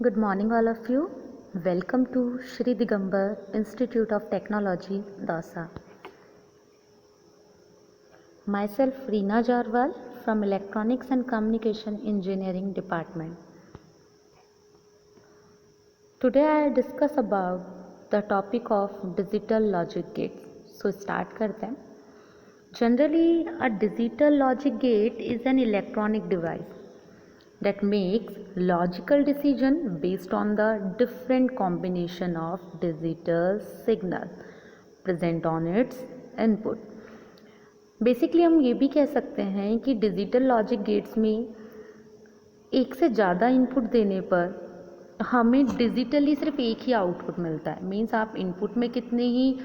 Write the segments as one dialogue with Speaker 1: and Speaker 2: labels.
Speaker 1: Good morning, all of you. Welcome to Shri Digambar Institute of Technology, Dausa. Myself, Reena Jarwal from Electronics and Communication Engineering Department. Today, I discuss about the topic of digital logic gates. So, start करते हैं. Generally, a digital logic gate is an electronic device that makes logical decision based on the different combination of digital signal present on its input. Basically हम ये भी कह सकते हैं कि digital logic gates में एक से ज़्यादा इनपुट देने पर हमें डिजिटली सिर्फ एक ही आउटपुट मिलता है. मीन्स आप इनपुट में कितने ही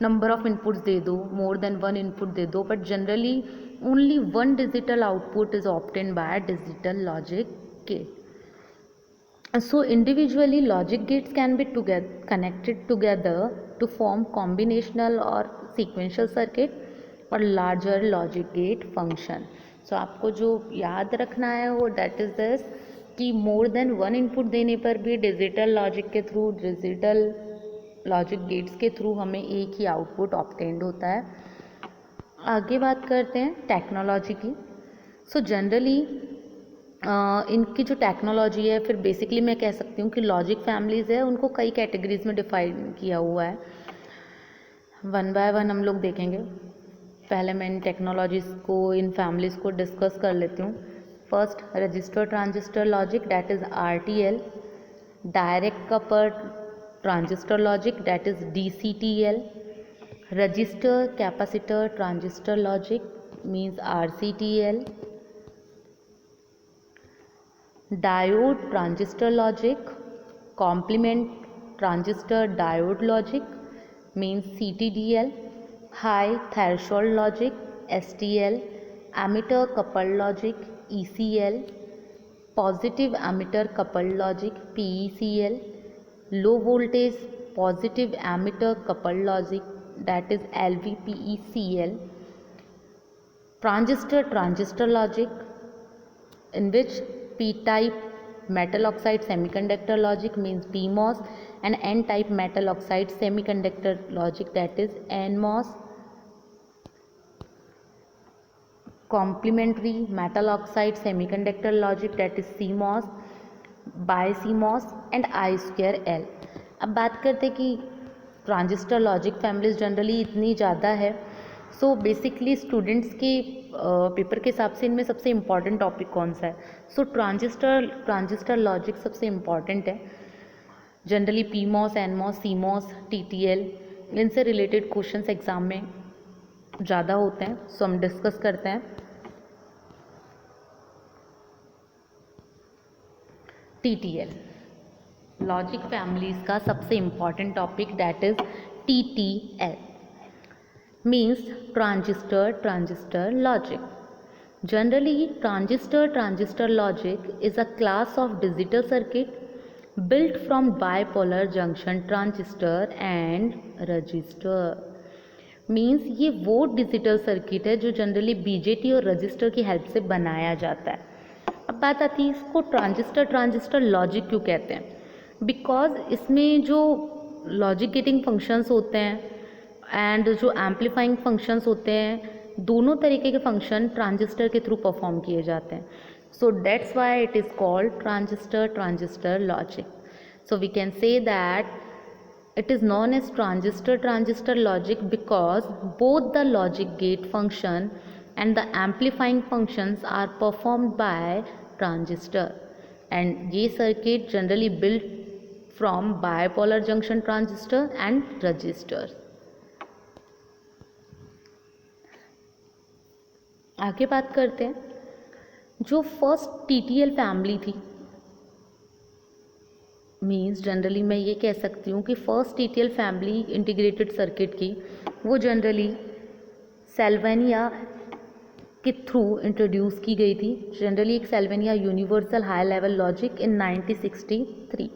Speaker 1: नंबर ऑफ इनपुट्स दे दो, मोर देन वन इनपुट दे दो, but generally only one digital output is obtained by a digital logic gate. So individually logic gates can be connected together to form combinational or sequential circuit or larger logic gate function. So आपको जो याद रखना है वो that is this कि more than one input देने पर भी डिजिटल लॉजिक के थ्रू, डिजिटल लॉजिक गेट्स के थ्रू हमें एक ही आउटपुट ऑब्टेन्ड होता है. आगे बात करते हैं टेक्नोलॉजी की. सो जनरली इनकी जो टेक्नोलॉजी है, फिर बेसिकली मैं कह सकती हूँ कि लॉजिक फैमिलीज़ है, उनको कई कैटेगरीज में डिफाइन किया हुआ है. वन बाय वन हम लोग देखेंगे. पहले मैं इन टेक्नोलॉजीज़ को, इन फैमिलीज़ को डिस्कस कर लेती हूँ. First, register transistor logic, that is RTL. Direct couple transistor logic, that is DCTL. Register capacitor transistor logic means RCTL. Diode transistor logic, complement transistor diode logic means CTDL. High threshold logic STL. Emitter coupled logic ECL. Positive emitter coupled logic PECL. Low voltage positive emitter coupled logic, that is LVPECL. Transistor logic, in which P-type metal oxide semiconductor logic means PMOS, and N-type metal oxide semiconductor logic, that is NMOS. Complementary metal oxide semiconductor logic, that is CMOS, BiCMOS and I2L. अब बात करते कि transistor logic families generally इतनी ज़्यादा है. So basically students के paper के हिसाब से इनमें सबसे इम्पॉर्टेंट टॉपिक कौन सा है? सो ट्रांजिस्टर लॉजिक सबसे इम्पॉर्टेंट है. Generally PMOS, NMOS, CMOS, TTL, इनसे रिलेटेड क्वेश्चंस एग्जाम में ज़्यादा होते हैं. सो हम डिस्कस करते हैं. TTL लॉजिक फैमिलीज का सबसे important topic, that is TTL means transistor logic. Generally transistor logic is a class of digital circuit built from bipolar junction transistor and register. Means ये वो डिजिटल सर्किट है जो generally BJT और register की help से बनाया जाता है. अब बात आती है इसको ट्रांजिस्टर लॉजिक क्यों कहते हैं? बिकॉज इसमें जो लॉजिक गेटिंग फंक्शंस होते हैं एंड जो एम्पलीफाइंग फंक्शंस होते हैं, दोनों तरीके के फंक्शन ट्रांजिस्टर के थ्रू परफॉर्म किए जाते हैं. So that's why it is called transistor logic. So we can say that it is known as transistor logic because both the logic gate function and the amplifying functions are performed by transistor, and ये circuit generally built from bipolar junction transistor and resistors. आगे बात करते हैं. जो first TTL family थी, means generally मैं ये कह सकती हूँ कि first TTL family integrated circuit की, वो जनरली सेल्वेनिया के थ्रू इंट्रोड्यूस की गई थी. जनरली एक Sylvania universal high level logic in 1963.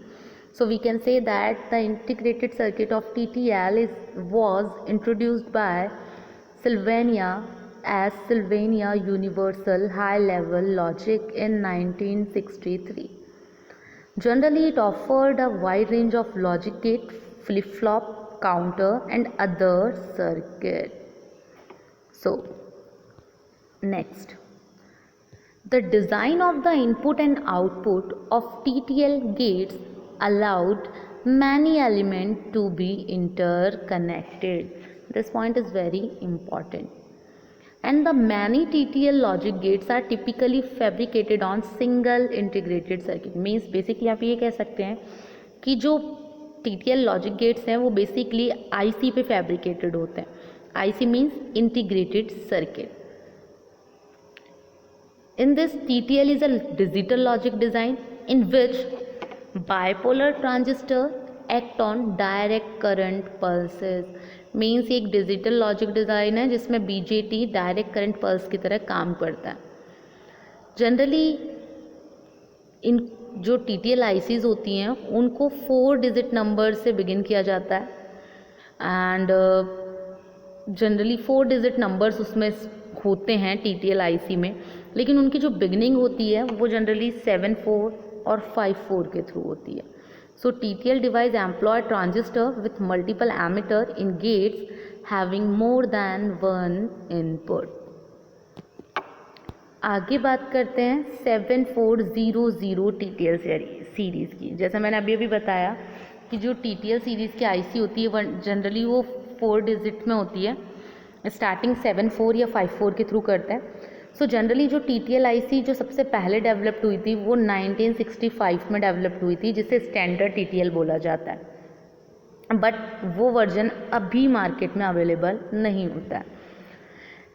Speaker 1: So we can say that the integrated circuit of TTL was introduced by Sylvania as Sylvania Universal High Level Logic in 1963. Generally, it offered a wide range of logic gate, flip-flop, counter, and other circuit. So, next, the design of the input and output of TTL gates allowed many elements to be interconnected. This point is very important. And the many TTL logic gates are typically fabricated on single integrated circuit. Means basically आप ये कह सकते हैं कि जो TTL logic gates हैं वो basically IC पे fabricated होते हैं. IC means integrated circuit. In this, TTL is a digital logic design in which bipolar transistor act on direct current pulses. Means एक डिजिटल लॉजिक डिज़ाइन है जिसमें BJT direct current pulse की तरह काम करता है. जनरली इन जो TTL ICs होती हैं उनको 4 डिजिट नंबर से बिगिन किया जाता है एंड जनरली 4 डिजिट नंबर्स उसमें होते हैं TTL IC में, लेकिन उनकी जो बिगनिंग होती है वो जनरली 7-4 और 5-4 के थ्रू होती है. So TTL device employ transistor with multiple emitter in gates having more than one input. आगे बात करते हैं 7400 TTL सीरीज़ की. जैसा मैंने अभी बताया कि जो TTL सीरीज़ की IC होती है जनरली वो 4 डिजिट में होती है, स्टार्टिंग 7-4 या 5-4 के थ्रू करते हैं. सो जनरली जो TTL IC जो सबसे पहले डेवलप्ड हुई थी वो 1965 में डेवलप्ड हुई थी, जिसे स्टैंडर्ड TTL बोला जाता है. बट वो वर्जन अभी मार्केट में अवेलेबल नहीं होता है.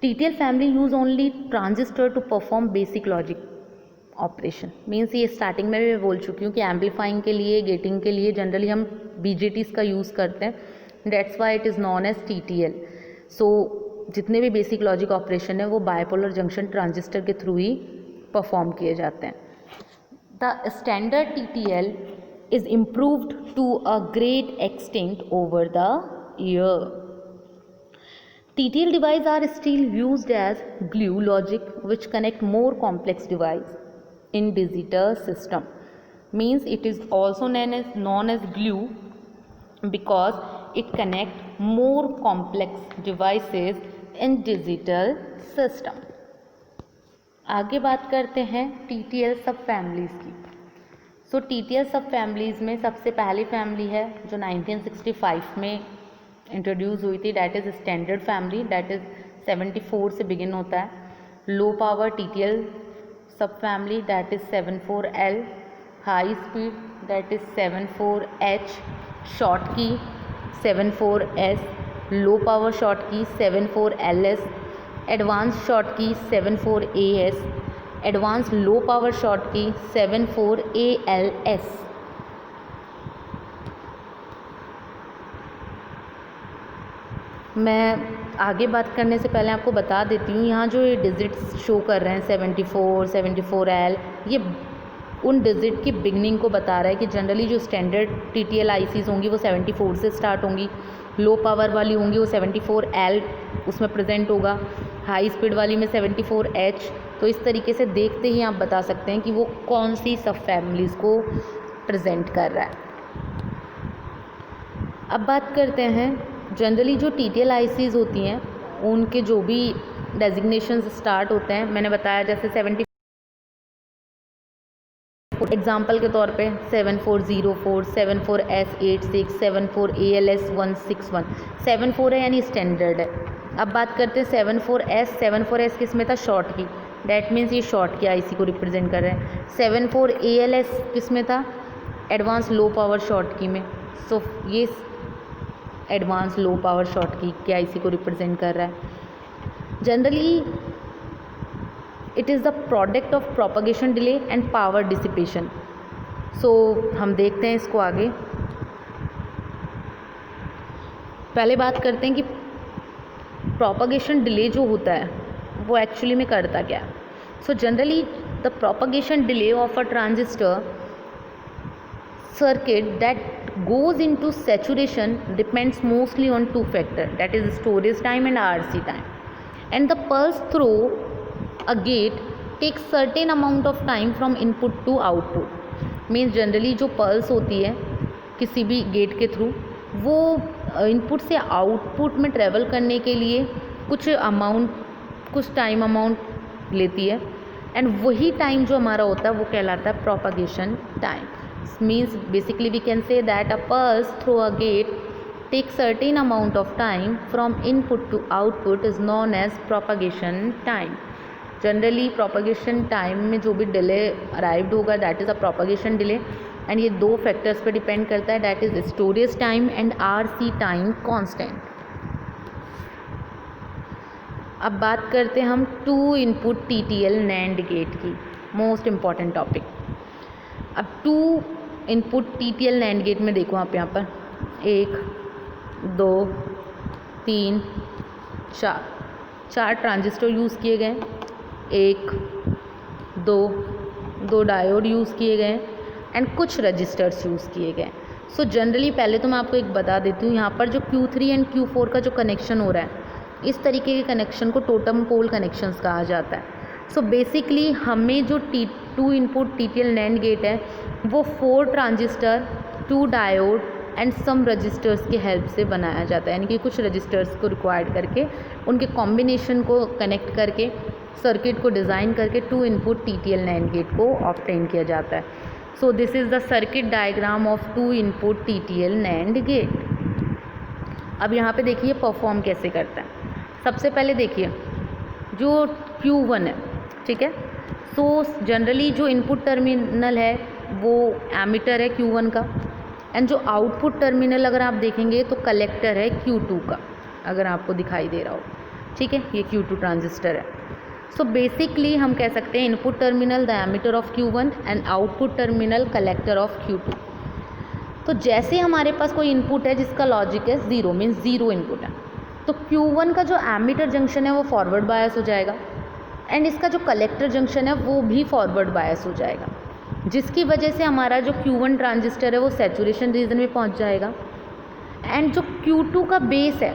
Speaker 1: TTL family use only transistor to perform basic logic operation. Means ये स्टार्टिंग में भी मैं बोल चुकी हूँ कि एम्पलीफाइंग के लिए, गेटिंग के लिए जनरली हम BJTs का यूज़ करते हैं. That's why it is known as TTL. सो जितने भी बेसिक लॉजिक ऑपरेशन है वो बायपोलर जंक्शन ट्रांजिस्टर के थ्रू ही परफॉर्म किए जाते हैं. The standard TTL is improved to a great extent over the year. TTL devices are still used as glue logic which connect more complex device in digital system. Means it is also known as glue because it connect more complex devices in digital system. आगे बात करते हैं TTL सब families की. सो TTL सब families में सबसे पहली फैमिली है जो 1965 में इंट्रोड्यूस हुई थी, that is standard family, that is 74 से बिगिन होता है. लो पावर TTL सब family that is 74L, high speed that is 74H, short की 74S, लो पावर शॉर्ट की 74LS, एडवांस शॉर्ट की 74AS, advance low power short की 74ALS. मैं आगे बात करने से पहले आपको बता देती हूँ, यहाँ जो ये डिजिट्स शो कर रहे हैं 74, 74L, ये उन डिजिट की बिगनिंग को बता रहा है कि जनरली जो स्टैंडर्ड TTL ICs होंगी वो 74 से स्टार्ट होंगी, लो पावर वाली होंगी वो 74L उसमें प्रेजेंट होगा, हाई स्पीड वाली में 74H. तो इस तरीके से देखते ही आप बता सकते हैं कि वो कौन सी सब फैमिलीज़ को प्रेजेंट कर रहा है. अब बात करते हैं जनरली जो TTL ICs होती हैं उनके जो भी डेजिग्नेशंस स्टार्ट होते हैं, मैंने बताया जैसे 74 एग्जाम्पल के तौर पे 7404, 74S86, 74ALS 161. 74 है यानी स्टैंडर्ड है. अब बात करते हैं 74S. 74S किस में था? शॉर्ट की, डैट मीन्स ये शॉर्ट की IC को रिप्रेजेंट कर रहा है. 74ALS किस में था? एडवांस लो पावर शॉर्ट की में. सो ये advance low power Schottky IC को रिप्रेजेंट कर रहा है. Generally it is the product of propagation delay and power dissipation. सो हम देखते हैं इसको आगे. पहले बात करते हैं कि प्रोपगेशन डिले जो होता है वो एक्चुअली में करता क्या है. So generally the propagation delay of a transistor circuit that goes into saturation depends mostly on two factors, that is storage time and RC time, and the pulse through a gate takes certain amount of time from input to output. Means generally जो pulse होती है किसी भी gate के through वो input से output में travel करने के लिए कुछ टाइम अमाउंट लेती है, एंड वही टाइम जो हमारा होता है वो कहलाता है propagation time. Means basically we can say that a pulse through a gate take certain amount of time from input to output is known as propagation time. Generally propagation time में जो भी डिले अराइव्ड होगा that is a propagation delay, and ये दो factors पे depend करता है, that is storage time and RC time constant. अब बात करते हैं हम 2 इनपुट TTL NAND गेट की, मोस्ट इम्पॉर्टेंट टॉपिक। अब 2 इनपुट TTL NAND गेट में देखो आप यहाँ पर 1 2 3 4 ट्रांजिस्टर यूज़ किए गए, 1 2 डायोड यूज़ किए गए एंड कुछ रजिस्टर्स यूज़ किए गए। सो जनरली पहले तो मैं आपको एक बता देती हूँ, यहाँ पर जो Q3 एंड Q4 का जो कनेक्शन हो रहा है इस तरीके के कनेक्शन को टोटम पोल कनेक्शंस कहा जाता है। सो बेसिकली हमें जो 2 इनपुट TTL NAND गेट है वो 4 transistor 2 diode and some resistors की हेल्प से बनाया जाता है, यानी कि कुछ रजिस्टर्स को रिक्वायर्ड करके उनके कॉम्बिनेशन को कनेक्ट करके सर्किट को डिज़ाइन करके 2 इनपुट TTL NAND गेट को ऑब्टेन किया जाता है। So this is the circuit diagram of 2 input TTL NAND gate. अब यहाँ पे देखिए परफॉर्म कैसे करता है। सबसे पहले देखिए जो Q1 है, ठीक है, सो जनरली जो इनपुट टर्मिनल है वो एमीटर है Q1 का, एंड जो आउटपुट टर्मिनल अगर आप देखेंगे तो कलेक्टर है Q2 का, अगर आपको दिखाई दे रहा हो, ठीक है, ये Q2 ट्रांजिस्टर है। सो बेसिकली हम कह सकते हैं input terminal the emitter of Q1 and output terminal collector of Q2। तो जैसे हमारे पास कोई इनपुट है जिसका लॉजिक है 0 मीन्स 0 इनपुट है, तो Q1 का जो एमीटर जंक्शन है वो फॉरवर्ड बायस हो जाएगा एंड इसका जो कलेक्टर जंक्शन है वो भी फॉरवर्ड बायस हो जाएगा, जिसकी वजह से हमारा जो Q1 ट्रांजिस्टर है वो सैचुरेशन रीजन में पहुंच जाएगा, एंड जो Q2 का बेस है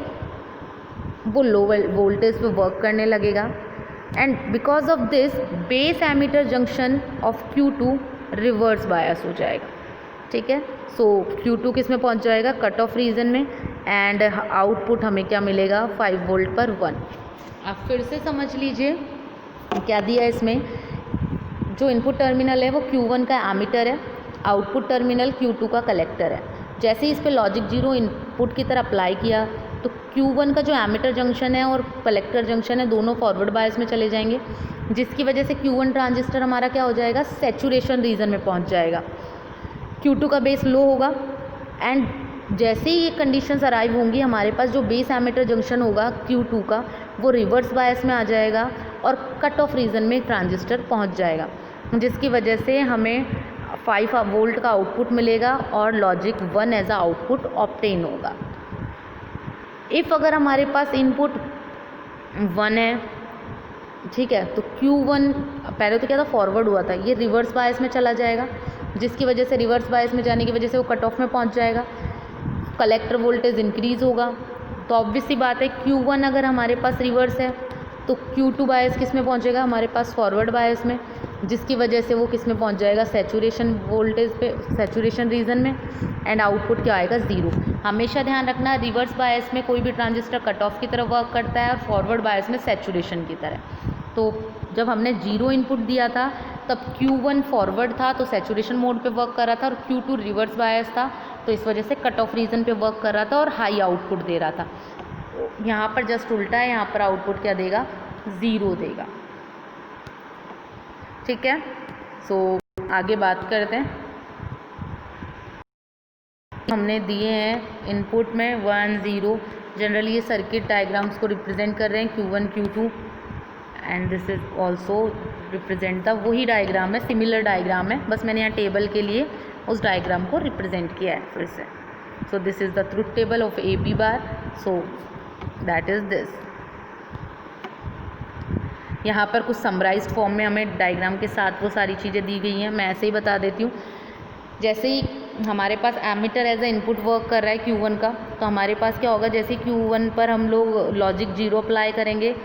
Speaker 1: वो लो वोल्टेज पे वर्क करने लगेगा, and because of this base emitter junction of Q2 reverse bias हो जाएगा, ठीक है। सो Q2 किस में पहुंच जाएगा, कट ऑफ रीजन में, एंड आउटपुट हमें क्या मिलेगा 5 वोल्ट पर 1। आप फिर से समझ लीजिए क्या दिया है इसमें, जो इनपुट टर्मिनल है वो Q1 का एमीटर है, आउटपुट टर्मिनल Q2 का कलेक्टर है। जैसे ही इस पर लॉजिक 0 इनपुट की तरह अप्लाई किया तो Q1 का जो एमीटर जंक्शन है और कलेक्टर जंक्शन है दोनों फॉरवर्ड बायस में चले जाएंगे, जिसकी वजह से Q1 ट्रांजिस्टर हमारा क्या हो जाएगा, सैचुरेशन रीजन में पहुंच जाएगा। Q2 का बेस लो होगा, एंड जैसे ही ये कंडीशंस अराइव होंगी हमारे पास जो बेस एमीटर जंक्शन होगा Q2 का वो रिवर्स बायस में आ जाएगा और कट ऑफ रीजन में ट्रांजिस्टर पहुंच जाएगा, जिसकी वजह से हमें 5 वोल्ट का आउटपुट मिलेगा और logic 1 as a output obtain होगा। इफ़ अगर हमारे पास इनपुट 1 है, ठीक है, तो Q1 पहले तो क्या था, फॉरवर्ड हुआ था, ये रिवर्स बायस में चला जाएगा, जिसकी वजह से रिवर्स बायस में जाने की वजह से वो कट ऑफ में पहुंच जाएगा, कलेक्टर वोल्टेज इंक्रीज़ होगा। तो ऑब्वियस सी बात है Q1 अगर हमारे पास रिवर्स है तो Q2 बायस किस में पहुंचेगा, हमारे पास फॉरवर्ड बायस में, जिसकी वजह से वो किस में पहुंच जाएगा, सैचुरेशन वोल्टेज पे, सैचुरेशन रीजन में, एंड आउटपुट क्या आएगा 0। हमेशा ध्यान रखना रिवर्स बायस में कोई भी ट्रांजिस्टर कट ऑफ की तरफ वर्क करता है और फॉरवर्ड बायस में सैचुरेशन की तरह। तो जब हमने 0 इनपुट दिया था तब Q1 फॉरवर्ड था तो सैचुरेशन मोड पे वर्क कर रहा था, और Q2 रिवर्स बायस था तो इस वजह से कट ऑफ रीजन पे वर्क कर रहा था और हाई आउटपुट दे रहा था। यहाँ पर जस्ट उल्टा है, यहाँ पर आउटपुट क्या देगा, 0 देगा, ठीक है। सो आगे बात करते हैं, हमने दिए हैं इनपुट में 1 0, जनरली ये सर्किट डायग्राम्स को रिप्रेजेंट कर रहे हैं Q1 Q2, and this is also represent the वही डायग्राम है, सिमिलर डायग्राम है, बस मैंने यहाँ टेबल के लिए उस डायग्राम को रिप्रेजेंट किया है फिर से। सो this is the truth table of AB bar, so that is this. यहाँ पर कुछ समराइज्ड फॉर्म में हमें डायग्राम के साथ वो सारी चीज़ें दी गई हैं, मैं ऐसे ही बता देती हूँ। जैसे ही हमारे पास emitter as a input work कर रहा है Q1 का, तो हमारे पास क्या होगा, जैसे Q1 पर हम लोग लॉजिक 0 अप्लाई करेंगे,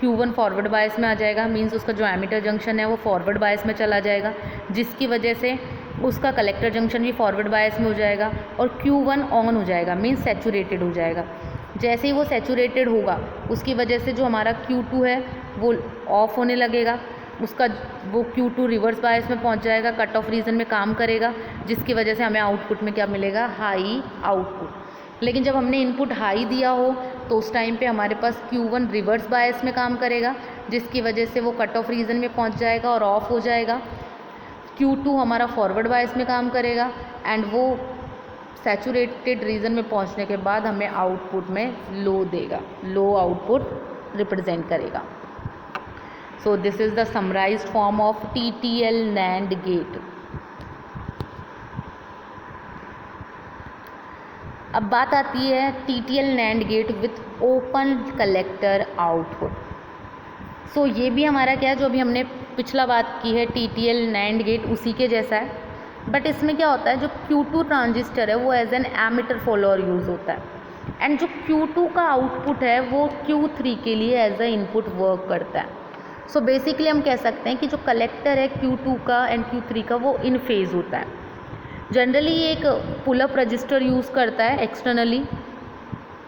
Speaker 1: Q1 फॉरवर्ड बायस में आ जाएगा, मींस उसका जो एमीटर जंक्शन है वो फॉरवर्ड बायस में चला जाएगा, जिसकी वजह से उसका कलेक्टर जंक्शन भी फॉरवर्ड बायस में हो जाएगा और Q1 ऑन हो जाएगा, मीन्स सैचुरेटेड हो जाएगा। जैसे ही वो सैचुरेटेड होगा उसकी वजह से जो हमारा Q2 है वो ऑफ होने लगेगा, उसका वो Q2 रिवर्स बायस में पहुंच जाएगा, कट ऑफ रीजन में काम करेगा, जिसकी वजह से हमें आउटपुट में क्या मिलेगा, हाई आउटपुट। लेकिन जब हमने इनपुट हाई दिया हो तो उस टाइम पे हमारे पास Q1 रिवर्स बायस में काम करेगा, जिसकी वजह से वो कट ऑफ रीजन में पहुंच जाएगा और ऑफ हो जाएगा। Q2 हमारा फॉरवर्ड बायस में काम करेगा एंड वो सैचुरेटेड रीजन में पहुंचने के बाद हमें आउटपुट में लो देगा, लो आउटपुट रिप्रेजेंट करेगा। So this is the summarized form of TTL NAND gate. अब बात आती है TTL NAND gate with open collector output. So ये भी हमारा क्या है, जो अभी हमने पिछला बात की है TTL NAND गेट उसी के जैसा है, बट इसमें क्या होता है, जो Q2 ट्रांजिस्टर है वो as an emitter follower use होता है एंड जो Q2 का आउटपुट है वो Q3 के लिए एज अ इनपुट वर्क करता है। सो बेसिकली हम कह सकते हैं कि जो कलेक्टर है Q2 का एंड Q3 का वो इन फेज होता है। जनरली ये एक पुल अप रजिस्टर यूज़ करता है externally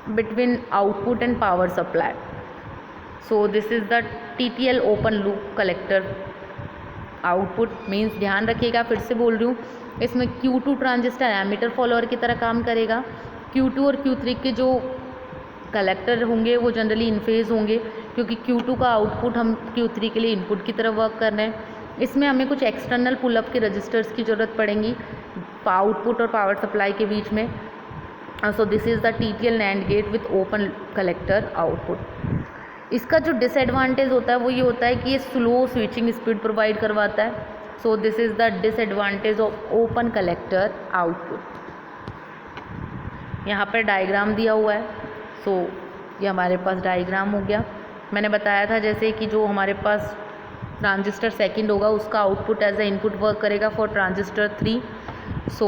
Speaker 1: between output and power supply. So this is the TTL open loop collector output. Means ध्यान रखिएगा, फिर से बोल रही हूँ, इसमें Q2 ट्रांजिस्टर एमीटर फॉलोअर की तरह काम करेगा। Q2 और Q3 के जो कलेक्टर होंगे वो जनरली इन फेज होंगे, क्योंकि Q2 का आउटपुट हम Q3 के लिए इनपुट की तरह वर्क कर रहे हैं। इसमें हमें कुछ एक्सटर्नल पुल अप के रजिस्टर्स की ज़रूरत पड़ेंगी आउटपुट और पावर सप्लाई के बीच में। So this is the TTL NAND gate with open collector output. इसका जो डिसएडवांटेज होता है वो ये होता है कि ये स्लो स्विचिंग स्पीड प्रोवाइड करवाता है। So this is the disadvantage of open collector output. यहाँ पर डायग्राम दिया हुआ है। सो ये हमारे पास डायग्राम हो गया। मैंने बताया था जैसे कि जो हमारे पास ट्रांजिस्टर सेकंड होगा उसका output as a input work करेगा फॉर ट्रांजिस्टर 3। सो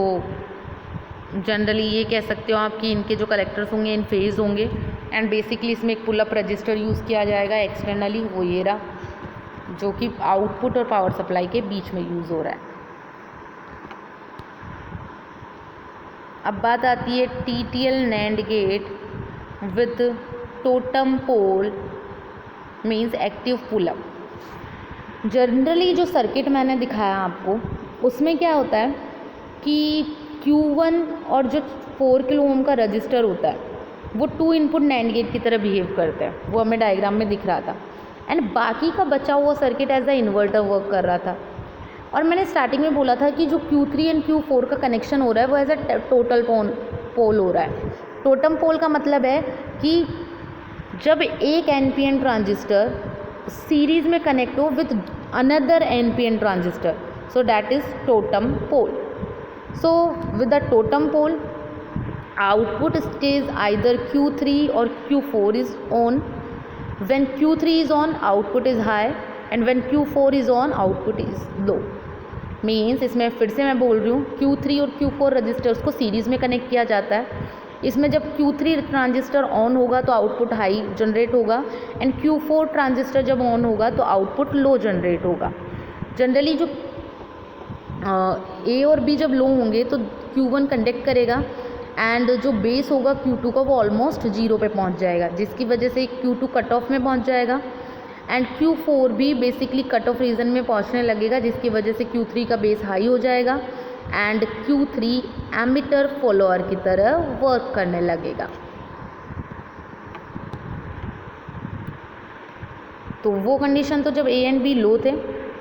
Speaker 1: जनरली ये कह सकते हो आप कि इनके जो कलेक्टर्स होंगे इन फेज होंगे एंड बेसिकली इसमें एक पुल अप रजिस्टर यूज़ किया जाएगा एक्सटर्नली, वो ये रहा, जो कि आउटपुट और पावर सप्लाई के बीच में यूज़ हो रहा है। अब बात आती है TTL NAND gate with totem pole means active pull up. Generally जो सर्किट मैंने दिखाया आपको उसमें क्या होता है कि Q1 और जो 4 किलो ओम का रजिस्टर होता है वो 2 इनपुट NAND गेट की तरह बिहेव करता है, वो हमें डायग्राम में दिख रहा था एंड बाकी का बचा हुआ circuit as a inverter work कर रहा था। और मैंने स्टार्टिंग में बोला था कि जो Q3 एंड Q4 का कनेक्शन हो रहा है वो एज अ टोटल पोल हो रहा है। टोटम पोल का मतलब है कि जब एक NPN ट्रांजिस्टर सीरीज में कनेक्ट हो with another NPN transistor, so that is totem pole. So with the totem pole output stays either Q3 or Q4 is on. When Q3 is on output is high and when Q4 is on output is low. Means इसमें फिर से मैं बोल रही हूँ, Q3 और Q4 registers को series में कनेक्ट किया जाता है। इसमें जब Q3 ट्रांजिस्टर ऑन होगा तो आउटपुट हाई जनरेट होगा एंड Q4 ट्रांजिस्टर जब ऑन होगा तो आउटपुट लो जनरेट होगा। जनरली जो A और B जब लो होंगे तो Q1 कंडक्ट करेगा एंड जो बेस होगा Q2 का वो ऑलमोस्ट 0 पे पहुंच जाएगा, जिसकी वजह से Q2 कट ऑफ में पहुंच जाएगा एंड Q4 भी बेसिकली कट ऑफ रीजन में पहुंचने लगेगा, जिसकी वजह से Q3 का बेस हाई हो जाएगा एंड Q3 एमिटर फॉलोअर की तरह वर्क करने लगेगा। तो वो कंडीशन तो जब A एंड B लो थे।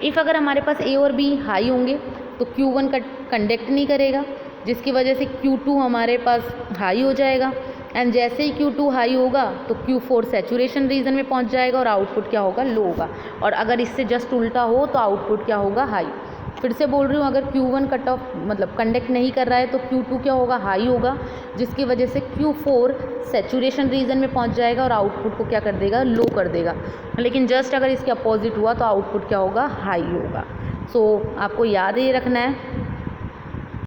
Speaker 1: इफ़ अगर हमारे पास A और B हाई होंगे तो Q1 कंडक्ट नहीं करेगा, जिसकी वजह से Q2 हमारे पास हाई हो जाएगा एंड जैसे ही Q2 हाई होगा तो Q4 सैचुरेशन रीजन में पहुंच जाएगा और आउटपुट क्या होगा, लो होगा। और अगर इससे जस्ट उल्टा हो तो आउटपुट क्या होगा, हाई। फिर से बोल रही हूँ, अगर Q1 कट ऑफ मतलब कंडक्ट नहीं कर रहा है तो Q2 क्या होगा, हाई होगा, जिसकी वजह से Q4 सैचुरेशन रीजन में पहुंच जाएगा और आउटपुट को क्या कर देगा, लो कर देगा। लेकिन जस्ट अगर इसके अपोजिट हुआ तो आउटपुट क्या होगा, हाई होगा। सो आपको याद ये रखना है